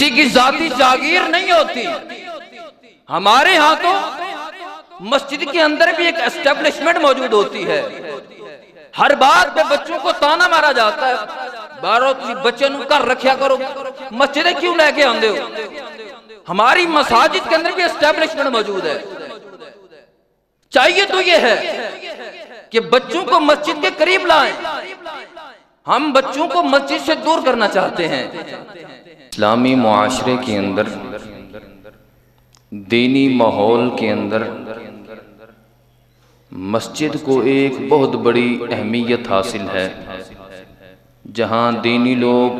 किसी की जाती जागीर नहीं होती। हमारे यहाँ तो मस्जिद के अंदर भी एक एस्टेब्लिशमेंट मौजूद होती है। हर बात पे बच्चों को ताना मारा जाता है, बारो तुम बच्चे नु घर रखा करो, मस्जिद क्यों लेके आंदे हो। हमारी मसाजिद के अंदर भी एस्टेब्लिशमेंट मौजूद है। चाहिए तो ये है कि बच्चों को मस्जिद के करीब लाएं। हम बच्चों को मस्जिद से दूर करना चाहते हैं। इस्लामी मुआशरे के अंदर, दीनी माहौल के अंदर मस्जिद को एक बहुत बड़ी अहमियत हासिल है। जहाँ दीनी लोग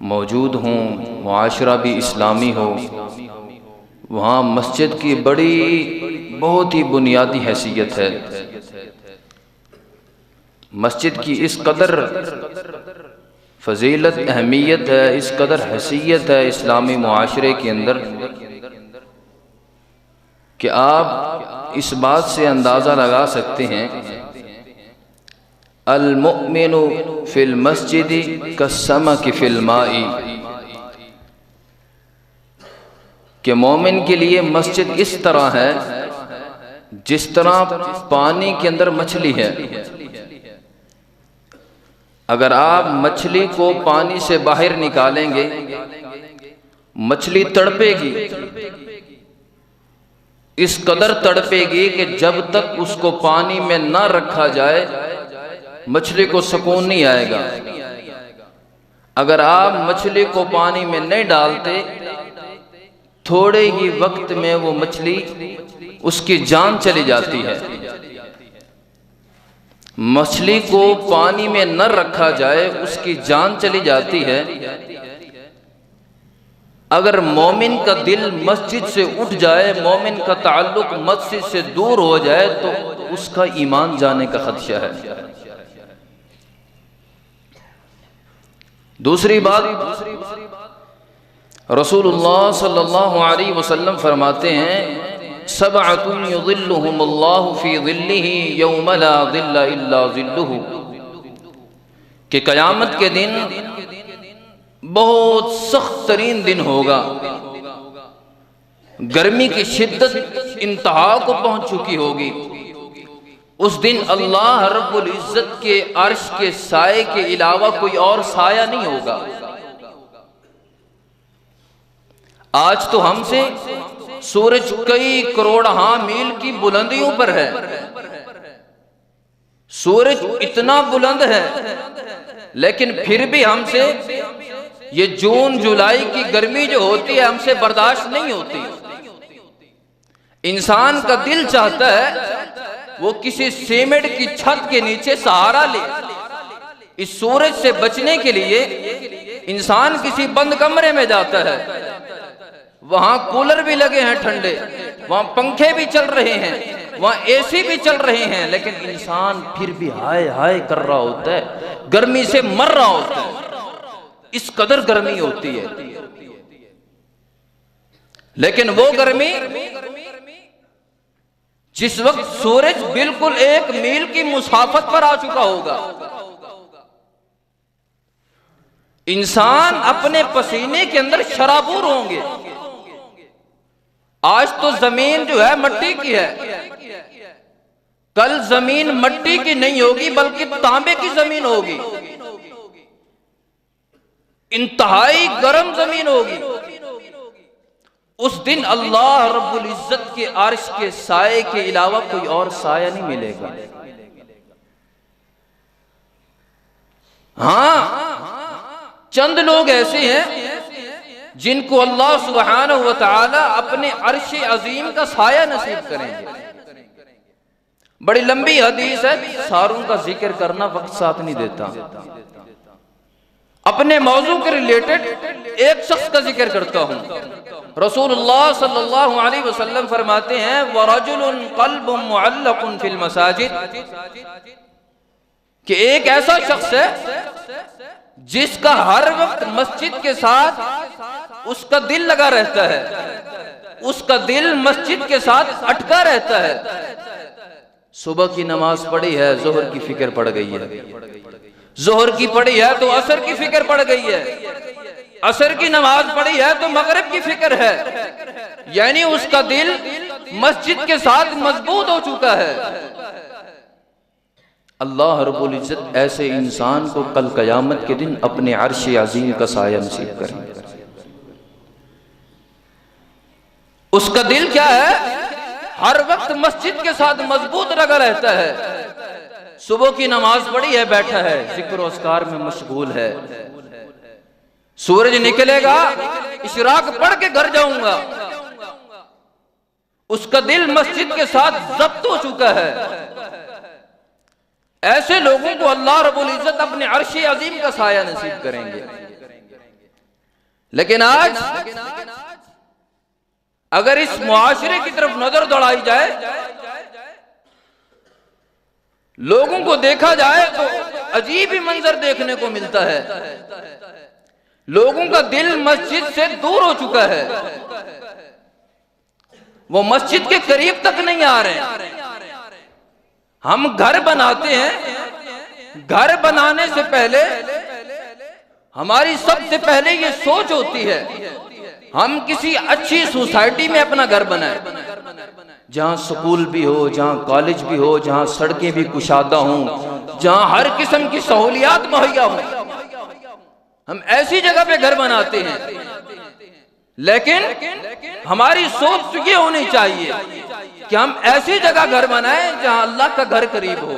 मौजूद हों, मुआशरा भी इस्लामी हो, वहाँ मस्जिद की बहुत ही बुनियादी हैसियत है। मस्जिद की इस कदर फजीलत अहमियत है, इस कदर हैसियत है इस्लामी मुआशरे के अंदर कि आप इस बात से अंदाज़ा लगा सकते हैं, अल मुमिनु फिल मस्जिदी कस्समकी फिल माई, कि मोमिन के लिए मस्जिद इस तरह है जिस तरह पानी के अंदर मछली है। अगर आप मछली को पानी से बाहर निकालेंगे, मछली तड़पेगी, इस कदर तड़पेगी कि जब तक उसको पानी में ना रखा जाए मछली को सुकून नहीं आएगा। अगर आप मछली को पानी में नहीं डालते, थोड़े ही वक्त में वो मछली, उसकी जान चली जाती है। मछली को पानी में न रखा जाए, उसकी जान चली जाती है। अगर मोमिन का दिल मस्जिद से उठ जाए, मोमिन का ताल्लुक मस्जिद से दूर हो जाए, तो उसका ईमान जाने का खदशा है। दूसरी बात, रसूलुल्लाह सल्लल्लाहु अलैहि वसल्लम फरमाते हैं, सबअतुन युज़िल्लुहुमुल्लाहु फी ज़िल्लिही यौम ला ज़िल्ला इल्ला ज़िल्लुहु, कि क़यामत के दिन बहुत सख्त तरीन दिन होगा, गर्मी की शिद्दत इंतहा को पहुंच चुकी होगी। उस दिन अल्लाह रब्बुल इज्जत के अर्श के साए के अलावा कोई और साया नहीं होगा। आज तो हमसे सूरज कई करोड़ मील की बुलंदियों पर है। सूरज इतना बुलंद है, लेकिन फिर भी हमसे ये जून जुलाई की गर्मी जो होती है हमसे बर्दाश्त नहीं होती। इंसान का दिल चाहता है वो किसी सीमेंट की छत के नीचे सहारा ले। इस सूरज से बचने के लिए इंसान किसी बंद कमरे में जाता है, वहां कूलर भी लगे हैं ठंडे, वहां पंखे भी चल रहे हैं, वहां एसी भी चल रहे हैं, लेकिन इंसान फिर भी हाय हाय कर रहा होता है, गर्मी से मर रहा होता है। इस कदर गर्मी होती है। लेकिन वो गर्मी जिस वक्त सूरज बिल्कुल 1 मील की मुसाफत पर आ चुका होगा, इंसान अपने पसीने के अंदर शराबूर होंगे। आज तो जमीन जो है मट्टी की है, कल जमीन मट्टी की नहीं होगी बल्कि तांबे की जमीन होगी, इंतहाई गर्म जमीन होगी। उस दिन अल्लाह रब्बुल इज्जत के अर्श के साए के अलावा कोई और साया नहीं मिलेगा। हाँ, चंद लोग ऐसे हैं जिनको अल्लाह सुब्हानहु व तआला अपने अर्श अजीम का साया नसीब करेंगे। बड़ी लंबी हदीस है, सारों का जिक्र करना वक्त साथ नहीं देता। अपने मौजू के रिलेटेड एक शख्स का जिक्र करता हूं। रसूलुल्लाह सल्लल्लाहु अलैहि वसल्लम फरमाते हैं, वरजुलुन क़ल्बुन मुअल्लक़ुन फिल मसाजिद, कि एक ऐसा शख्स है जिसका हर वक्त मस्जिद के साथ उसका दिल लगा रहता है, उसका दिल मस्जिद के साथ अटका रहता है। सुबह की नमाज पढ़ी है, जोहर की फिक्र पड़ गई है, जोहर की पढ़ी है तो असर की फिक्र पड़ गई है, असर की नमाज पढ़ी है तो मगरिब की फिक्र है, यानी उसका दिल मस्जिद के साथ मजबूत हो चुका है। अल्लाह रब्बुल इज्जत ऐसे इंसान को कल क़यामत के दिन अपने अर्श अज़ीम का साया नसीब करेंगे। उसका दिल क्या है, हर वक्त मस्जिद के साथ मजबूत लगा रहता है। सुबह की नमाज पढ़ी है, बैठा है, जिक्र और अस्कार में मशगूल है। सूरज निकलेगा, इशराक पढ़ के घर जाऊंगा। उसका दिल मस्जिद के साथ जब्त हो चुका है। ऐसे लोगों को अल्लाह रब्बुल इज्जत अपने अर्श अजीम का साया नसीब करेंगे। लेकिन आज अगर इस मुआशरे की तरफ नजर दौड़ाई जाए, लोगों को देखा जाए तो अजीब ही मंजर देखने को मिलता है। लोगों का दिल मस्जिद से दूर हो चुका है, वो मस्जिद के करीब तक नहीं आ रहे। हम घर बनाते हैं, घर बनाने से पहले हमारी सबसे पहले ये सोच होती है हम किसी अच्छी सोसाइटी में अपना घर बनाएं, जहां स्कूल भी हो, जहां कॉलेज भी हो, जहां सड़कें भी कुशादा हों, जहां हर किस्म की सहूलियात मुहैया हो। हम ऐसी जगह पे घर बनाते हैं, लेकिन हमारी सोच ये होनी चाहिए कि हम ऐसी जगह घर बनाएं जहां अल्लाह का घर करीब हो,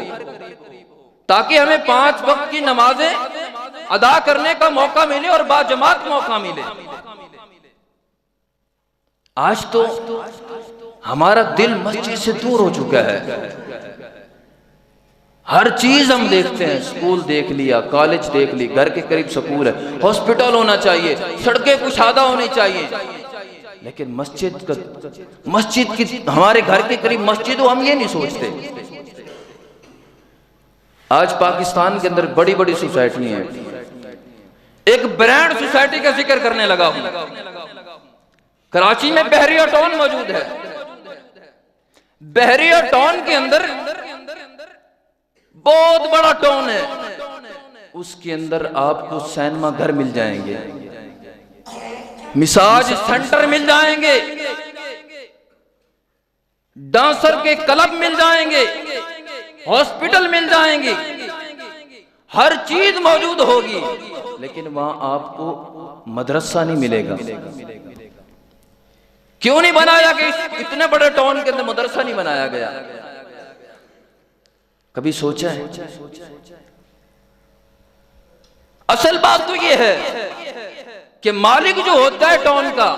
ताकि हमें 5 वक्त की नमाजें अदा करने का मौका मिले और बाजमात मौका मिले। आज तो हमारा दिल मस्जिद से दूर हो चुका है। हर चीज हम देखते हैं, स्कूल देख लिया, कॉलेज देख ली, घर के करीब स्कूल है, हॉस्पिटल होना चाहिए, सड़कें कुशादा होनी चाहिए, लेकिन मस्जिद की हमारे घर के करीब मस्जिद हो, हम ये नहीं सोचते। आज पाकिस्तान के अंदर बड़ी बड़ी सोसाइटी हैं। एक ब्रांड सोसाइटी का जिक्र करने लगा हूं। कराची में बहरिया टाउन मौजूद है। बहरिया टाउन के अंदर बहुत बड़ा टाउन है, उसके अंदर आपको सिनेमा घर मिल जाएंगे, मिसाज सेंटर मिल जाएंगे, डांसर के क्लब मिल जाएंगे, हॉस्पिटल मिल जाएंगे, हर चीज मौजूद होगी, लेकिन वहां आपको मदरसा नहीं मिलेगा। क्यों नहीं बनाया कि इतने बड़े टाउन के अंदर मदरसा नहीं बनाया गया? कभी सोचा है? असल बात तो यह है कि मालिक जो होता है टाउन का,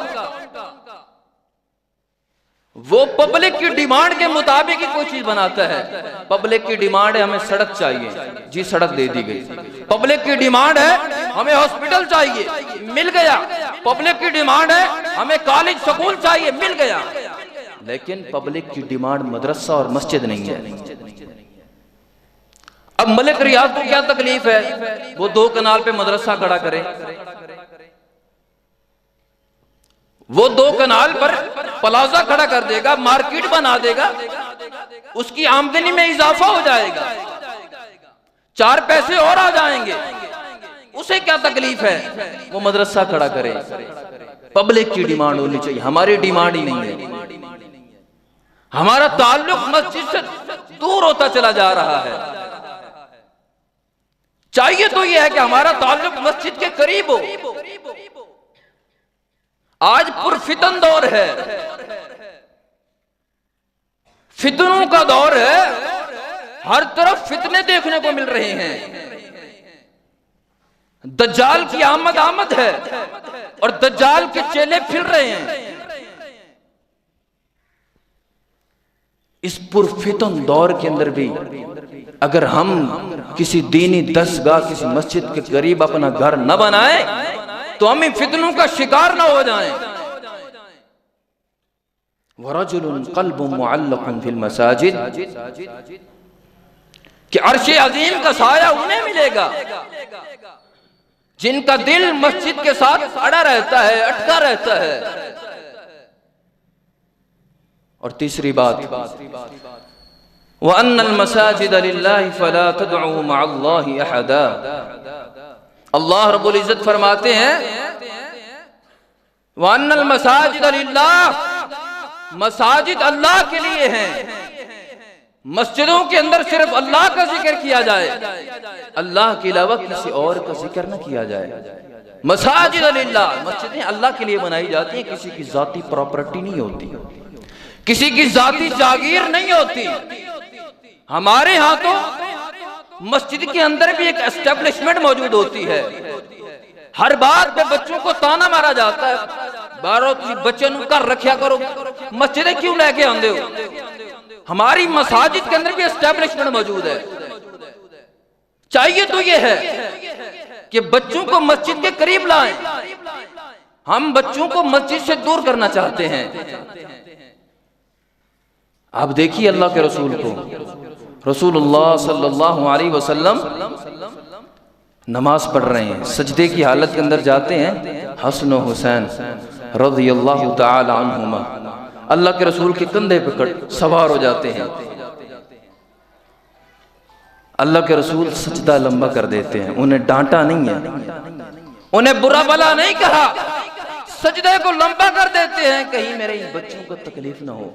वो पब्लिक की डिमांड के मुताबिक ही कोई चीज बनाता है। पब्लिक की डिमांड है हमें सड़क चाहिए, जी सड़क दे दी गई। पब्लिक की डिमांड है हमें हॉस्पिटल चाहिए, मिल गया। पब्लिक की डिमांड है हमें कॉलेज स्कूल चाहिए, मिल गया। लेकिन पब्लिक की डिमांड मदरसा और मस्जिद नहीं है। अब मलिक रियाज को क्या तकलीफ है, वो 2 कनाल पे मदरसा खड़ा करे, वो 2 कनाल पर प्लाजा खड़ा कर देगा, मार्केट बना देगा, उसकी आमदनी में इजाफा हो जाएगा, 4 पैसे और आ जाएंगे। उसे क्या तकलीफ है वो मदरसा खड़ा करे? पब्लिक की डिमांड होनी चाहिए, हमारी डिमांड ही नहीं है। हमारा ताल्लुक मस्जिद से दूर होता चला जा रहा है। चाहिए तो यह है कि हमारा ताल्लुक मस्जिद के करीब हो। आज पुरफितन दौर है, फितनों का दौर है, हर तरफ फितने देखने को मिल रहे हैं। दज्जाल की आमद है और दज्जाल के चेले फिर रहे हैं। इस पुरफितन दौर के अंदर भी अगर हम किसी दीनी दरगाह, किसी मस्जिद के करीब अपना घर न बनाए तो हम इन फितनों का शिकार न हो जाएं। वरजुलुन क़ल्बुन मुअल्लक़ुन फिल मसाजिद, कि अर्श अज़ीम का साया उन्हें मिलेगा जिनका दिल मस्जिद के साथ अड़ा रहता है, अटका रहता है। और तीसरी बात, व अन्नल मसाजिद लिल्लाहि फला तदउ मअल्लाहि अहदा। अल्लाह रब्बुल इज्जत फरमाते हैं वअन्नल मसाजिद लिल्लाह, मसाजिद अल्लाह के लिए हैं। मस्जिदों के अंदर सिर्फ अल्लाह का जिक्र किया जाए, अल्लाह के अलावा किसी और का जिक्र न किया जाए। मसाजिद लिल्लाह, मस्जिदें अल्लाह के लिए बनाई जाती हैं, किसी की जाती प्रॉपर्टी नहीं होती, किसी की जाती जागीर नहीं होती। हमारे यहाँ तो मस्जिद के अंदर भी एक एस्टेब्लिशमेंट मौजूद होती है। हर बात पे बच्चों को ताना मारा जाता है, बारो बच्चे कर रखा करो, मस्जिदें क्यों लेके आंदे हो। हमारी मसाजिद के अंदर भी एस्टेब्लिशमेंट मौजूद है। चाहिए तो ये है कि बच्चों को मस्जिद के करीब लाएं। हम बच्चों को मस्जिद से दूर करना चाहते हैं। आप देखिए अल्लाह के रसूल को, रसूलुल्लाह सल्लल्लाहु अलैहि वसल्लम नमाज पढ़ रहे हैं, सजदे की हालत के अंदर जाते हैं। हसन और हुसैन रज़ियल्लाहु ताला अन्हुमा अल्लाह के रसूल के कंधे पे सवार हो जाते हैं। अल्लाह के रसूल सजदा लंबा कर देते हैं, उन्हें डांटा नहीं है, उन्हें बुरा भला नहीं कहा, सजदे को लंबा कर देते हैं कहीं मेरे इन बच्चों को तकलीफ ना हो।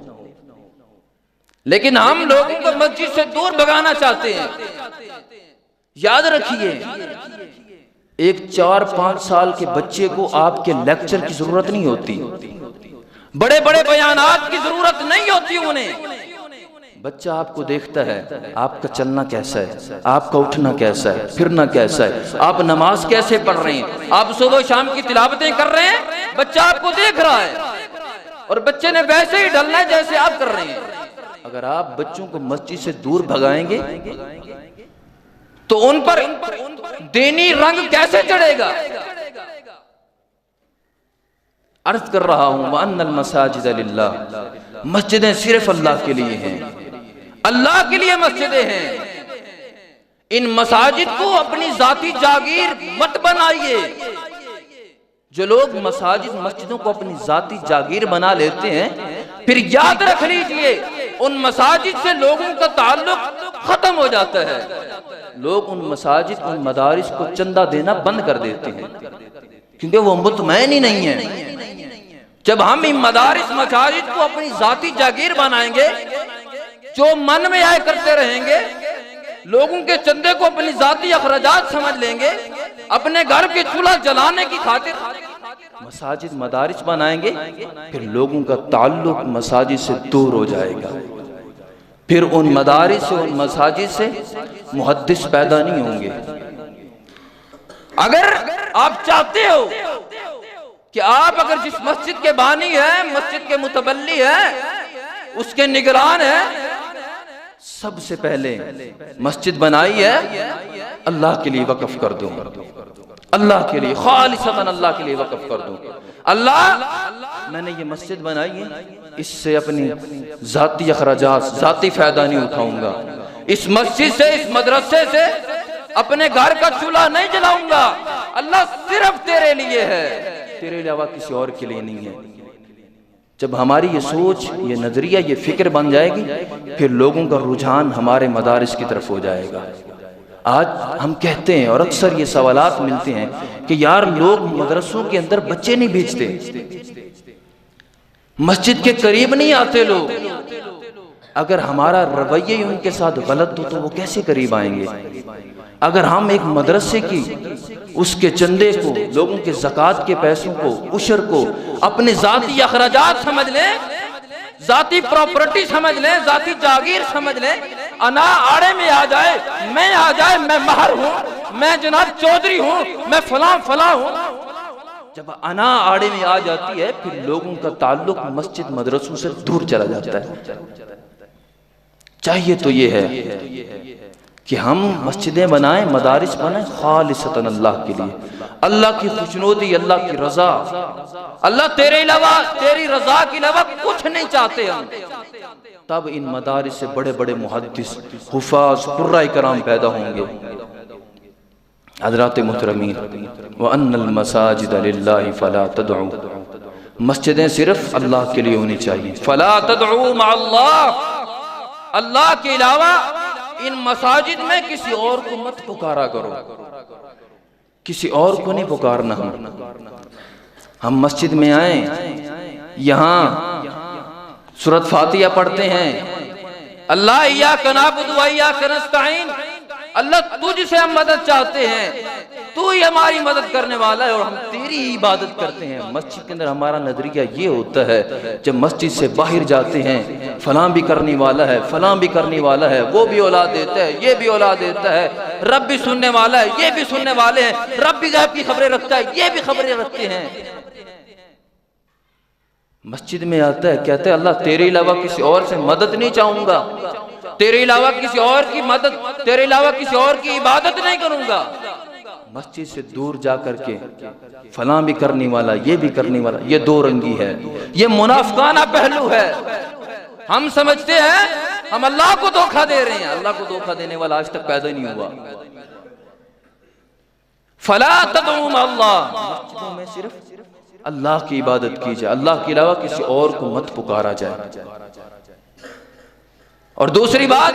लेकिन हम लोगों को मस्जिद से दूर भगाना चाहते हैं। याद रखिए, एक 4-5 साल के बच्चे को आपके लेक्चर की जरूरत नहीं होती, बड़े बड़े बयानात की जरूरत नहीं होती उन्हें। बच्चा आपको देखता है, आपका चलना कैसा है, आपका उठना कैसा है, फिरना कैसा है, आप नमाज कैसे पढ़ रहे हैं, आप सुबह शाम की तिलावतें कर रहे हैं, बच्चा आपको देख रहा है और बच्चे ने वैसे ही ढलना है जैसे आप कर रहे हैं। अगर आप बच्चों को मस्जिद से दूर भगाएंगे तो उन पर दीनी रंग कैसे चढ़ेगा। अर्ज कर रहा हूं, वअन्नल मसाजिद लिल्लाह, मस्जिदें सिर्फ अल्लाह के लिए हैं, अल्लाह के लिए मस्जिदें हैं। इन मसाजिद को अपनी जाती जागीर मत बनाइए। जो लोग मसाजिद मस्जिदों को अपनी जाती जागीर बना लेते हैं, फिर याद रख लीजिए उन मसाजिद से लोगों का ताल्लुक खत्म हो जाता है। लोग उन मसाजिद उन मदारिस को चंदा देना बंद कर देते हैं क्योंकि वो मुतमईन ही नहीं है। जब हम इन मदारिस मसाजिद को अपनी जाती जागीर बनाएंगे, जो मन में आए करते रहेंगे, लोगों के चंदे को अपनी जाती अखराजात समझ लेंगे, अपने घर के चूल्हा जलाने की खातिर मसाजिद मदारिस बनाएंगे, फिर लोगों का ताल्लुक मसाजिद से दूर हो जाएगा। फिर उन मदारिस से उन मसाजिद से मुहद्दिस पैदा नहीं होंगे। अगर आप चाहते हो कि आप अगर जिस मस्जिद के बानी है, मस्जिद के मुतबल्ली है, उसके निगरान है, सबसे पहले मस्जिद बनाई है अल्लाह के लिए वक्फ कर दूं, अल्लाह के लिए खालिसतन अल्लाह के लिए वक्फ कर दूं। अल्लाह मैंने ये मस्जिद बनाई है, इससे अपनी जाती अखराजात जाती फायदा नहीं उठाऊंगा, इस मस्जिद से इस मदरसे से अपने घर का चूल्हा नहीं जलाऊंगा, अल्लाह सिर्फ तेरे लिए है, तेरे अलावा किसी और के लिए नहीं है। जब हमारी ये सोच, ये नजरिया, ये फिक्र बन जाएगी, फिर लोगों का रुझान हमारे मदारिस की तरफ हो जाएगा। आज हम कहते हैं और अक्सर ये सवालात मिलते हैं कि यार लोग मदरसों के अंदर बच्चे नहीं भेजते, मस्जिद के करीब नहीं आते लोग। अगर हमारा रवैया ही उनके साथ गलत हो तो वो कैसे करीब आएंगे। अगर हम एक मदरसे की उसके चंदे को, लोगों के ज़कात के पैसों को, उशर को अपने जाती अखराजात समझ लें, जाती प्रॉपर्टी समझ लें, जाती जागीर समझ लें, अना आड़े में आ जाए, मैं आ जाए, मैं महर हूँ, मैं जनाब चौधरी हूँ, मैं फलां फलां हूँ, जब अना आड़े में आ जाती है फिर लोगों का ताल्लुक मस्जिद मदरसों से दूर चला जाता है। चाहिए तो ये है कि हम मस्जिदें बनाएं, मदारिस बनाएं खालिसतन अल्लाह के लिए, अल्लाह की खुशनुदी, अल्लाह की रजा, अल्लाह तेरे अलावा, तेरी रजा के अलावा कुछ नहीं चाहते हम। तब इन मदारिस से बड़े बड़े मुहद्दिस, हुफाज, कुर्रा कराम पैदा होंगे। हज़रात मुहतरमीन, व अन्नल मसाजिद लिल्लाहि फला तदउ, मस्जिदें सिर्फ अल्लाह के लिए होनी चाहिए। फला तदउ मअल्लाह, अल्लाह के अलावा इन मसाजिद में किसी और को मत पुकारा करो, किसी और को नहीं पुकारना। हम हम मस्जिद में आए, यहाँ सूरत फातिहा पढ़ते हैं, अल्लाह इय्याका नअबुदु व इय्याका नस्तईन, अल्लाह तुझसे हम मदद चाहते हैं, तू ही हमारी मदद करने वाला है और हम तेरी ही इबादत करते हैं। मस्जिद के अंदर हमारा नजरिया ये होता है, जब मस्जिद से बाहर जाते हैं, फलां भी करने वाला है, फलां भी करने वाला है, वो भी औलाद देता है, ये भी औलाद देता है, रब भी सुनने वाला है, ये भी सुनने वाले हैं, रब भी गैब की खबरें रखता है, ये भी खबरें रखते हैं। मस्जिद में आता है, कहते हैं अल्लाह तेरे अलावा किसी और से मदद नहीं चाहूंगा, तेरे अलावा किसी और की मदद, तेरे अलावा किसी और की इबादत नहीं करूंगा। मस्जिद से दूर जा करके फलां भी करने वाला, ये भी करने वाला, ये दो रंगी है, ये मुनाफिकाना पहलू है। हम समझते हैं हम अल्लाह को धोखा दे रहे हैं, अल्लाह को धोखा देने वाला आज तक पैदा नहीं हुआ। फला तदऊ मअल्लाह, मस्जिदों में सिर्फ अल्लाह की इबादत की जाए, अल्लाह के अलावा किसी और को मत पुकारा जाए। और दूसरी बात,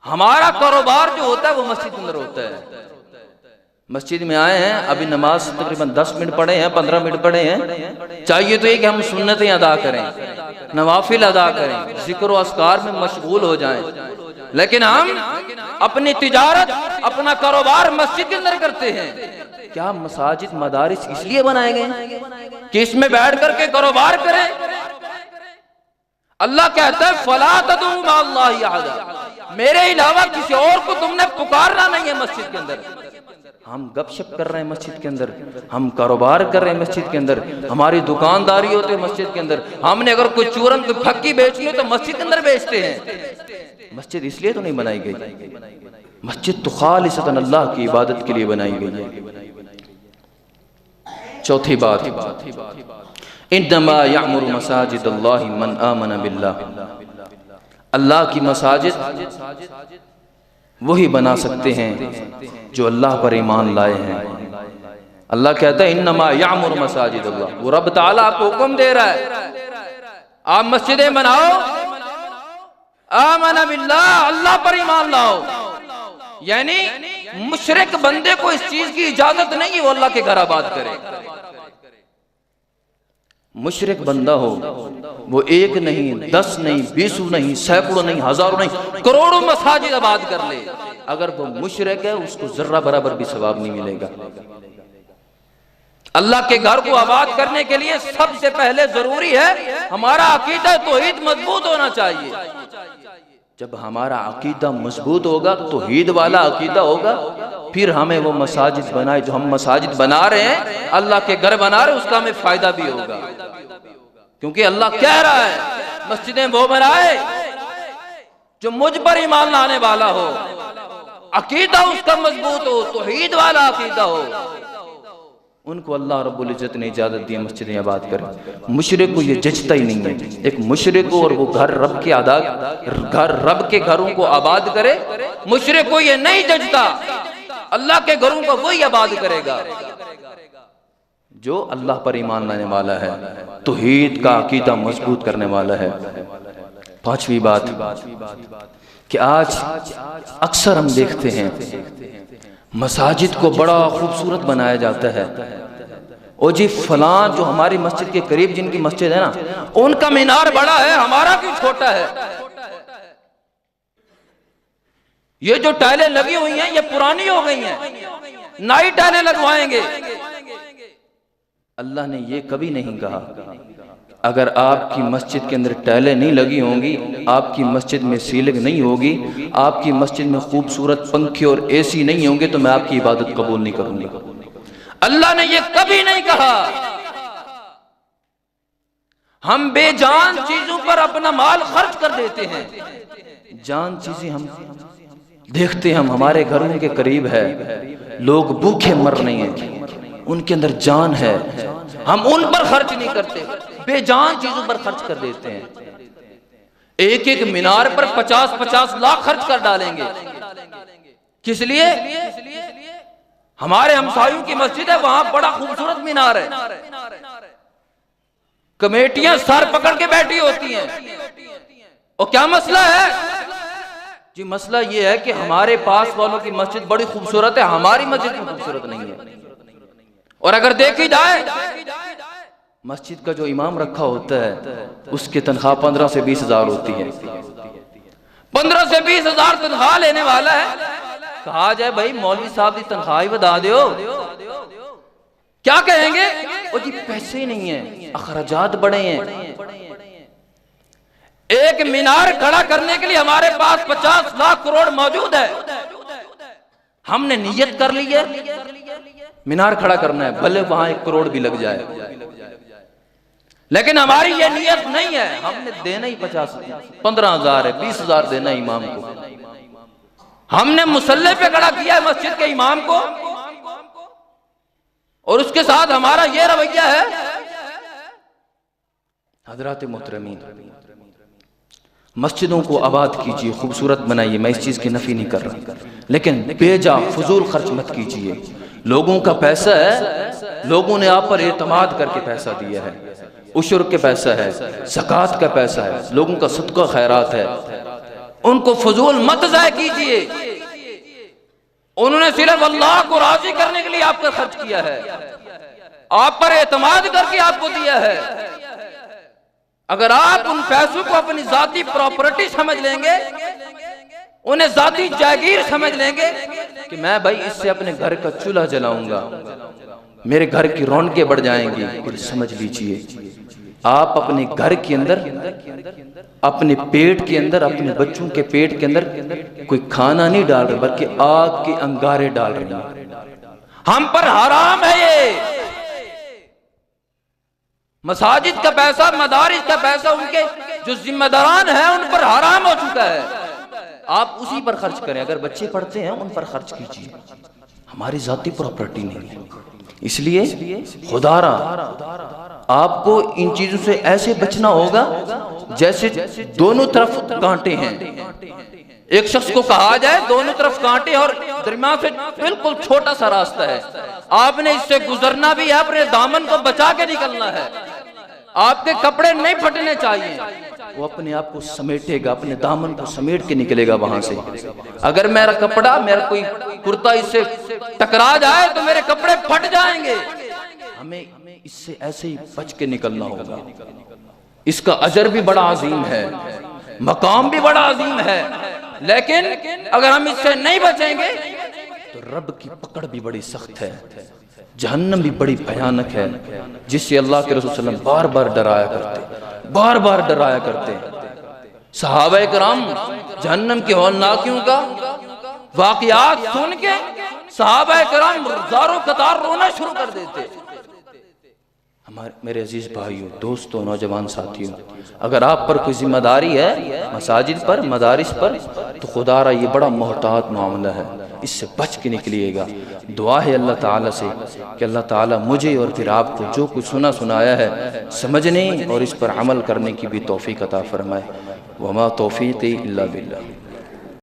हमारा कारोबार जो होता है वो मस्जिद के अंदर होता है। मस्जिद में आए हैं, अभी नमाज तकरीबन 10 मिनट पढ़े हैं, 15 मिनट पढ़े हैं, चाहिए तो ये कि हम सुन्नतें अदा करें, नवाफिल अदा करें, जिक्र और अस्कार में मशगूल हो जाएं, लेकिन हम अपनी तिजारत, अपना कारोबार मस्जिद के अंदर करते हैं। क्या मसाजिद मदारिस इसलिए बनाए गए कि इसमें बैठ करके कारोबार करें? अल्लाह कहता है फला तदऊ मअल्लाहि अहदा, मेरे अलावा किसी और को तुमने पुकारना नहीं है मस्जिद के अंदर। हम गपशप कर रहे हैं मस्जिद के अंदर, हम कारोबार कर रहे हैं मस्जिद के अंदर, हमारी दुकानदारी होती है मस्जिद के अंदर, हमने अगर कोई चूरन कोई फक्की बेचनी हो तो मस्जिद के अंदर बेचते हैं। मस्जिद इसलिए तो नहीं बनाई गई, मस्जिद तो खालिसतन अल्लाह की इबादत के लिए बनाई गई है। चौथी बात, इन्नमा यअमुरु मसाजिदल्लाहि मन आमन बिल्लाह, अल्लाह की मसाजिद वही बना सकते हैं जो अल्लाह पर ईमान लाए हैं। अल्लाह कहता है इन्नमा यअमुरु मसाजिदल्लाह, वो रब ताला आपको हुक्म दे रहा है आप मस्जिदें बनाओ, आमन बिल्लाह, अल्लाह पर ईमान लाओ। यानी मुशरिक बंदे को इस चीज की इजाजत नहीं है वो अल्लाह के घर आबाद करे। मुशरिक बंदा हो, वो एक नहीं, 10 नहीं, 20 नहीं, सैकड़ों नहीं, हजारों नहीं, करोड़ों मसाजिद आबाद कर ले, अगर वो मुशरिक है उसको जर्रा बराबर भी सवाब नहीं मिलेगा। अल्लाह के घर को आबाद करने के लिए सबसे पहले जरूरी है हमारा अकीदा तौहीद मजबूत होना चाहिए। जब हमारा अकीदा मजबूत होगा, तौहीद वाला अकीदा होगा, फिर हमें वो मसाजिद बनाए जो हम मसाजिद बना रहे हैं, अल्लाह के घर बना रहे हैं, उसका हमें फायदा भी होगा। क्योंकि अल्लाह कह रहा है मस्जिदें वो बनाए जो मुझ पर ईमान लाने वाला हो, अकीदा उसका मजबूत हो, तौहीद वाला अकीदा हो, उनको अल्लाह रब्बुल इज्जत ने इजाजत दी मस्जिदें आबाद करें। मुशरिक को ये जचता ही नहीं है, एक मुशरिक को और वो घर रब के रब के घरों को आबाद करे, मुशरिक को ये नहीं जचता, अल्लाह के घरों को वही आबाद करेगा जो अल्लाह पर ईमान लाने वाला है, तौहीद का अकीदा मजबूत करने वाला है। पांचवी बात कि आज अक्सर हम देखते हैं मसाजिद को बड़ा खूबसूरत बनाया जाता है, और जी फलां जो हमारी मस्जिद के करीब जिनकी मस्जिद है ना, उनका मीनार बड़ा है, हमारा क्यों छोटा है? ये जो टाइलें लगी हुई हैं ये पुरानी हो गई हैं, नई टाइलें लगवाएंगे। अल्लाह ने ये कभी नहीं कहा अगर आपकी मस्जिद के अंदर टाइलें नहीं लगी होंगी, आपकी मस्जिद में सीलिंग नहीं होगी, आपकी मस्जिद में खूबसूरत पंखे और एसी नहीं होंगे तो मैं आपकी इबादत कबूल नहीं करूंगी। अल्लाह ने ये कभी नहीं कहा। हम बेजान चीजों पर अपना माल खर्च कर देते हैं, जान चीजें हम देखते हैं, हम हमारे घरों के करीब है, लोग भूखे मर रहे हैं, उनके अंदर जान है, हम उन पर खर्च नहीं करते, बेजान चीजों पर खर्च कर देते हैं। एक एक मीनार पर 50-50 लाख खर्च कर डालेंगे। किस लिए? हमारे हमसायों की मस्जिद है, वहां बड़ा खूबसूरत मीनार है, कमेटियां सर पकड़ के बैठी होती हैं। और क्या मसला है जी? मसला ये है कि हमारे पास वालों की मस्जिद बड़ी खूबसूरत है, हमारी मस्जिद खूबसूरत नहीं है। और अगर देखी जाए मस्जिद का जो इमाम रखा होता है उसकी तनख्वाह 15 से 20 हजार होती है। 15 से 20 हजार तनख्वाह लेने वाला है, कहा जाए भाई मौलवी साहब की तनख्वाह ही बता दो, क्या कहेंगे? ओ जी पैसे ही नहीं है, अखराजात बड़े हैं। एक मीनार खड़ा करने के लिए हमारे पास 50 लाख करोड़ मौजूद है। हमने नियत कर ली है मीनार खड़ा करना है, भले वहां 1 करोड़ भी लग जाए, लेकिन हमारी ये नियत नहीं है। हमने देना ही 15 हजार है, 20 हजार देना इमाम को। हमने मुसल्ले पे खड़ा किया है मस्जिद के इमाम को, और उसके साथ हमारा ये रवैया है। हजरात मोहतरमीन, मस्जिदों को आबाद कीजिए, खूबसूरत बनाइए, मैं इस चीज की नफी नहीं कर रहा, लेकिन बेजा फजूल खर्च मत कीजिए। लोगों का पैसा है, लोगों ने आप पर एतमाद करके पैसा दिया है, उशर के पैसा है, ज़कात का पैसा है, लोगों का सदका खैरात है, उनको फजूल मत ज़ाय कीजिए। उन्होंने सिर्फ अल्लाह को राजी करने के लिए आप पर खर्च किया है, आप पर एतमाद करके आपको दिया है। अगर आप उन पैसों को अपनी जाती प्रॉपर्टी समझ लेंगे, उन्हें जाती जागीर समझ लेंगे कि मैं भाई इससे अपने घर का चूल्हा जलाऊंगा, मेरे घर की रौनकें बढ़ जाएंगी, फिर समझ लीजिए आप अपने घर के अंदर, अपने पेट के अंदर, अपने बच्चों के पेट के अंदर कोई खाना नहीं डाल रहे, बल्कि आग के अंगारे डाल रहे हैं। हम पर हराम है ये। मसाजिद का पैसा, मदारिस का पैसा उनके जो जिम्मेदारान हैं उन पर हराम हो चुका है। आप उसी पर खर्च करें, अगर बच्चे पढ़ते हैं उन पर खर्च कीजिए, हमारी जाती प्रॉपर्टी नहीं है। इसलिए खुदारा आपको इन चीजों से ऐसे बचना होगा जैसे दोनों तरफ कांटे हैं। एक शख्स को कहा जाए दोनों तरफ कांटे और दरमियान से बिल्कुल छोटा सा रास्ता है, आपने इससे गुजरना भी है, अपने दामन को बचा के निकलना है। आपके कपड़े नहीं फटने चाहिए, वो अपने आप को समेटेगा, अपने दामन को समेट के निकलेगा वहां से। अगर मेरा कपड़ा, मेरा कोई कुर्ता इससे टकरा जाए तो मेरे कपड़े फट जाएंगे। हमें इससे ऐसे ही बच के निकलना होगा। इसका अजर भी बड़ा अजीम है, मकाम भी बड़ा अजीम है, लेकिन अगर हम इससे नहीं बचेंगे तो रब की पकड़ भी बड़ी सख्त है, जहन्नम भी बड़ी भयानक है, जिससे अल्लाह के रसूल सल्लल्लाहु अलैहि वसल्लम बार बार डराया करते, बार बार डराया करते। सहाबा किराम जहन्नम की हौलनाकियों का वाक़ियात सुन के सहाबा किराम ज़ारो कतार रोना शुरू कर देते। मेरे अजीज भाइयों, दोस्तों, नौजवान साथियों, अगर आप पर कोई जिम्मेदारी है मसाजिद पर, मदारिस पर, तो खुदारा ये बड़ा मोहतात मामला है, इससे बच के निकलिएगा। दुआ है अल्लाह ताला से कि अल्लाह ताला मुझे और फिर आपको जो कुछ सुना सुनाया है समझने और इस पर अमल करने की भी तौफीक अता फरमाए। वमा तौफीक़ी इल्ला बिल्लाह।